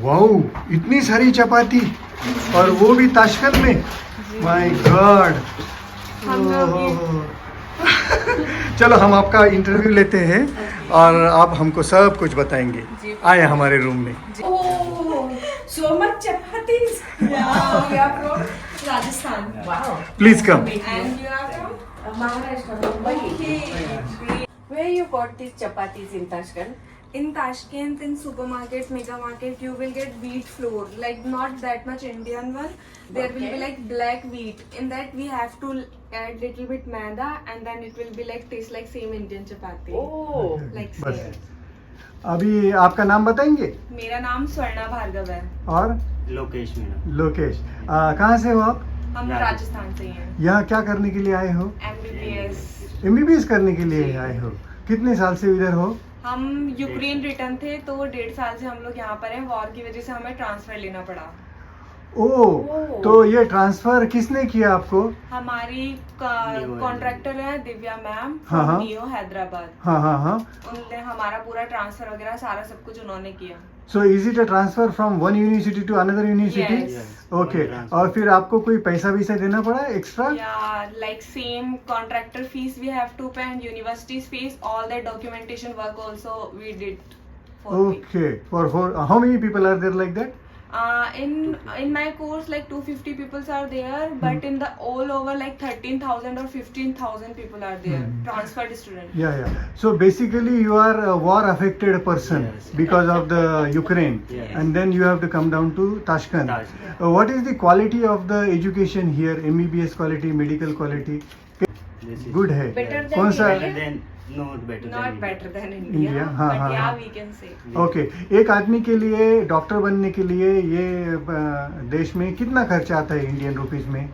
Wow, इतनी सारी चपाती और वो भी ताशकंद में। My God. चलो हम आपका इंटरव्यू लेते हैं और आप हमको सब कुछ बताएंगे। आए हमारे रूम में। So much chapatis. Yeah, we are from Rajasthan. Wow. Please come. And you are from Maharashtra, Mumbai. Okay. Where you got these chapatis in Tashkent? In Tashkent, in supermarket, mega market, you will get wheat flour, like not that much Indian one. There will be like black wheat. In that we have to add little bit maida, and then it will be like taste like same Indian chapati. Oh. Like बस same. अभी आपका नाम बताएंगे मेरा नाम स्वर्णा भार्गव है। और लोकेश मेरा। लोकेश। कहाँ से हो आप? हम राजस्थान से ही हैं। यहाँ क्या करने के लिए आए हो? MBBS। MBBS करने के लिए आए हो। कितने साल से इधर हो? हम यूक्रेन रिटर्न थे तो 1.5 साल से हम लोग यहाँ पर हैं। वॉर की वजह से हमें ट्रांसफर लेना पड़ा। ओह, तो ये ट्रांसफर किसने किया आपको? हमारी कॉन्ट्रैक्टर है दिव्या मैम, हाँ, हाँ। नियो हैदराबाद। हाँ हाँ हाँ। उनने हमारा पूरा ट्रांसफर वगैरह सारा सब कुछ उन्होंने किया। So is it a transfer from one university to another university? Yes. Okay. और फिर आपको कोई पैसा वैसा देना पड़ा extra? Yeah, like same contractor fees we have to pay and university's fees, all the documentation work also we did for me. Okay. For how many people are there like that? In my course like 250 people are there, but in the all over like 13,000 or 15,000 people are there, transferred students. Yeah, yeah. So basically you are a war affected person Yes. because of the Ukraine, Yes. and then you have to come down to Tashkent. Tashkent. What is the quality of the education here? MBBS quality, medical quality? This is Good है। Better than कौन सा? better than not better Not than better than India, India, हाँ, but हाँ, yeah हाँ। we can say. Okay. एक आदमी के लिए डॉक्टर बनने के लिए ये देश में कितना खर्चा आता है इंडियन रुपीस में?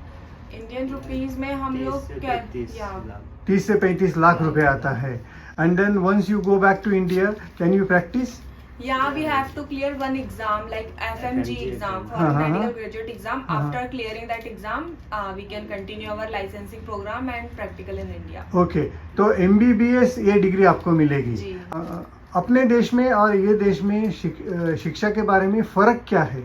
Indian rupees में हम 30 लोग से क्या 35 yeah. लाख। 30 से 35 लाख रुपए आता है। And then once you go back to India, can you practise? Yeah, we have to clear one exam like FMG exam for हाँ, हाँ, medical हाँ। graduate exam. हाँ, After clearing that exam, we can continue our licensing program and practical in India. Okay. तो MBBS ये degree आपको मिलेगी। जी। अपने देश में और ये देश में शिक्षा के बारे में फर्क क्या है?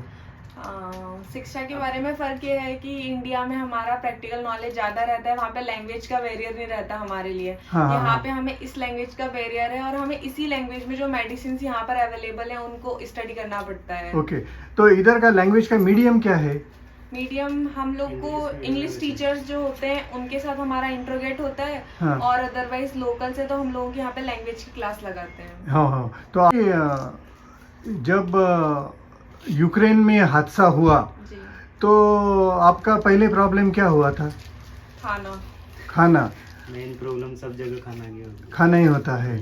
शिक्षा के बारे में फर्क ये है कि इंडिया में हमारा प्रैक्टिकल नॉलेज ज्यादा रहता है, वहाँ पे लैंग्वेज का बैरियर नहीं रहता हमारे लिए। हाँ, हाँ, यहाँ हाँ। पे हमें इस लैंग्वेज का बैरियर है और हमें इसी लैंग्वेज में जो मेडिसिन यहाँ पर अवेलेबल है उनको स्टडी करना पड़ता है। ओके। तो इधर का लैंग्वेज का मीडियम क्या है? मीडियम हम लोग को इंग्लिश टीचर्स जो होते हैं उनके साथ हमारा इंट्रोगेट होता है। हाँ। और अदरवाइज लोकल से तो हम लोगों के यहाँ पे लैंग्वेज की क्लास लगाते हैं। हाँ हाँ। तो जब यूक्रेन में हादसा हुआ जी। तो आपका पहले प्रॉब्लम क्या हुआ था? खाना। मेन प्रॉब्लम सब जगह खाना ही होता है।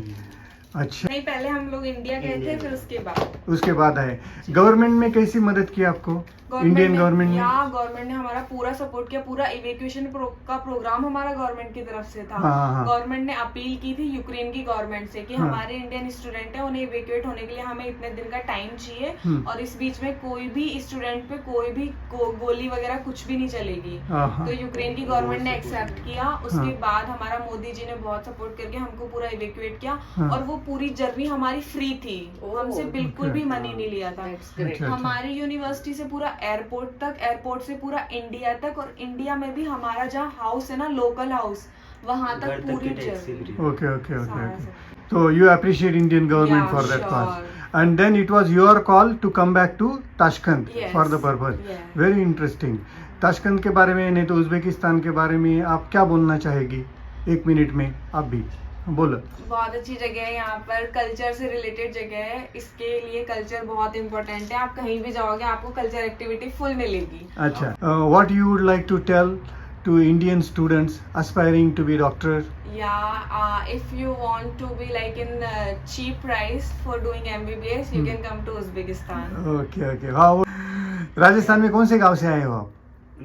अच्छा। नहीं, पहले हम लोग इंडिया गए थे, फिर उसके बाद है। गवर्नमेंट में कैसी मदद की आपको? इंडियन गवर्नमेंट ने? गवर्नमेंट ने हमारा पूरा सपोर्ट किया। पूरा इवेक्यूएशन का प्रोग्राम हमारा गवर्नमेंट की तरफ से था। हाँ, हाँ। गवर्नमेंट ने अपील की थी यूक्रेन की गवर्नमेंट से कि हाँ। हमारे इंडियन स्टूडेंट है, उन्हें इवेक्यूएट होने के लिए हमें इतने दिन का टाइम चाहिए और इस बीच में कोई भी स्टूडेंट पे कोई भी गोली वगैरह कुछ भी नहीं चलेगी। हाँ। तो यूक्रेन की गवर्नमेंट ने एक्सेप्ट किया। उसके हाँ। बाद हमारा मोदी जी ने बहुत सपोर्ट करके हमको पूरा इवेक्यूएट किया। हाँ। और वो पूरी जर्नी हमारी फ्री थी, हमसे बिल्कुल भी मनी नहीं लिया था। That's great. अच्छा। हमारी यूनिवर्सिटी से पूरा एयरपोर्ट तक, एयरपोर्ट से पूरा इंडिया तक, और इंडिया में भी हमारा जहाँ हाउस है ना, लोकल हाउस, वहाँ तक पूरी जर्नी। ओके ओके ओके सारा ओके। सब। So you appreciate Indian government Yeah, for that sure. cause, and then it was your call to come back to Tashkent Yes. for the purpose. Yeah. Very interesting. Tashkent के बारे में नहीं तो Uzbekistan के बारे में आप क्या बोलना चाहेगी? 1 मिनट में आप भी बोलो। बहुत अच्छी जगह है यहाँ पर, कल्चर से रिलेटेड जगह है। इसके लिए कल्चर बहुत इम्पोर्टेंट है। आप कहीं भी जाओगे आपको कल्चर एक्टिविटी फुल मिलेगी। अच्छा। What you would like to tell to Indian students aspiring to be doctor? Yeah, if you want to be like in cheap price for doing MBBS, you can come to Uzbekistan. Okay okay. हाँ। राजस्थान में कौन से गांव से आए हो आप?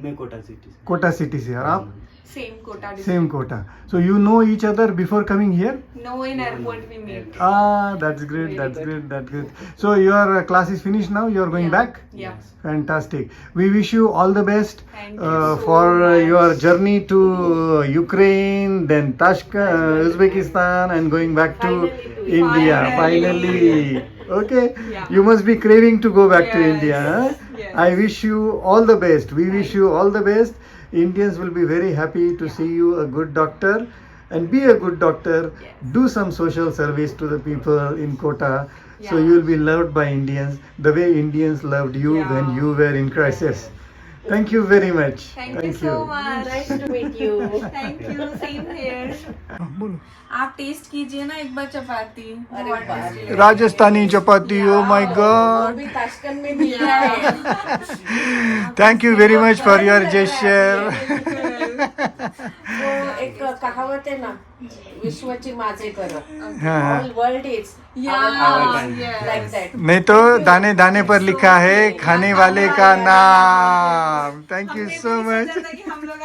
मैं कोटा सिटी से। कोटा सिटी से। और आप? Same Kota district. Same Kota. So you know each other before coming here? No, in airport we meet. That's great. Very That's good. great. That's good. So your class is finished now. You are going Yeah. back. Yeah. Fantastic. We wish you all the best Thank you so for much. your journey to Ukraine, then Tashkent, Uzbekistan, and going back to Finally to India. Finally. Finally. Okay, Yeah. you must be craving to go back to Yes, India. Huh? yes. I wish you all the best. We wish you all the best. Indians will be very happy to see you a good doctor, and be a good doctor. Yes. Do some social service to the people in Kota, so Yeah. you will be loved by Indians the way Indians loved you Yeah. when you were in crisis. Thank you very much. Thank you so much. Nice to meet you. Thank you. Same here. बोलो. आप test कीजिए ना एक बार चपाती अरे बहुत बाप tasty रे. लगेगी. राजस्थानी चपाती. Oh my वो God. भी ताशकंद में मिलता है. Thank you very much for your gesture. वो एक कहावत है ना, विश्वची माझे कर. हाँ. All world is Yeah, yes. Like that. नहीं तो दाने दाने पर लिखा है खाने वाले का नाम. Thank you so much. हमने भी सोचा था कि हम लोग